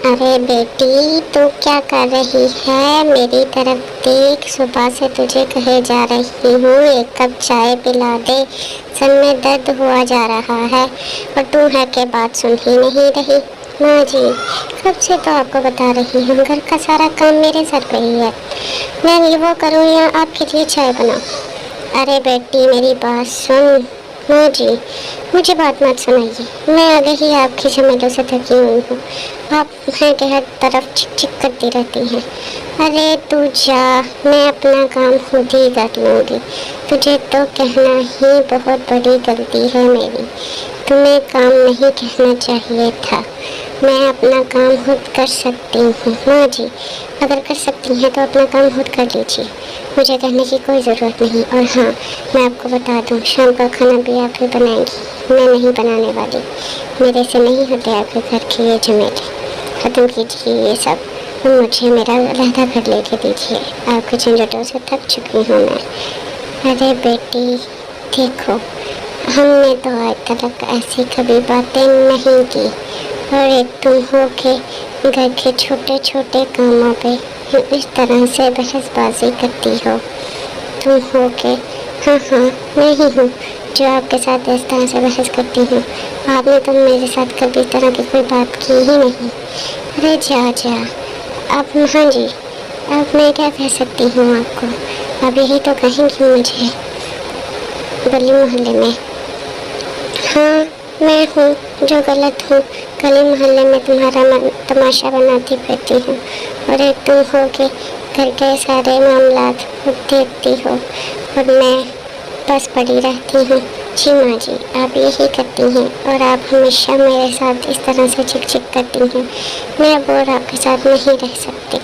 अरे बेटी, तू क्या कर रही है? मेरी तरफ देख, सुबह से तुझे कहे जा रही हूँ एक कप चाय पिला दे, सर में दर्द हुआ जा रहा है और तू है के बात सुन ही नहीं रही। माँ जी, कब से तो आपको बता रही हूँ, घर का सारा काम मेरे सर पे ही है। मैं वो करूँ या आपके लिए चाय बनाऊँ? अरे बेटी, मेरी बात सुन। माँ जी, मुझे बात मत सुनाइए, मैं आगे ही आपकी झमेलों से थकी हुई हूँ। आप हैं कि हर तरफ चिक चिक करती रहती हैं। अरे तू जा, मैं अपना काम खुद ही कर लूँगी। तुझे तो कहना ही बहुत बड़ी गलती है मेरी। तुम्हें काम नहीं कहना चाहिए था। मैं अपना काम खुद कर सकती हूँ। माँ जी, अगर कर सकती हैं तो अपना काम खुद कर लीजिए, मुझे कहने की कोई ज़रूरत नहीं। और हाँ, मैं आपको बता दूँ, शाम का खाना भी आप ही बनाएंगी, मैं नहीं बनाने वाली। मेरे से नहीं होते आपके घर के ये झमेले। ख़त्म कीजिए ये सब, मुझे मेरा अलहदा घर लेके दीजिए। आपके झंझटों से थक चुकी हूँ मैं। अरे बेटी देखो, हमने तो आज तक ऐसी कभी बातें नहीं की, और एक तुम हो के घर के छोटे छोटे कामों पे इस तरह से बहसबाजी करती हो। तुम हो के, हाँ हाँ मैं ही हूँ जो आपके साथ इस तरह से बहस करती हूँ। आपने तो मेरे साथ कभी इस तरह की कोई बात की ही नहीं। अरे जा जा आप। हाँ जी, अब मैं क्या कह सकती हूँ आपको? अब यही तो कहेंगी मुझे गली मोहल्ले में। हाँ, मैं हूँ जो गलत हूँ, गली मोहल्ले में तुम्हारा तमाशा बनाती रहती हूँ, और एक तुम हो के घर के सारे मामलात खुद देखती हो और मैं बस पड़ी रहती हूँ। जी माँ जी, आप यही करती हैं और आप हमेशा मेरे साथ इस तरह से चिक चिक करती हैं। मैं अब और आपके साथ नहीं रह सकती।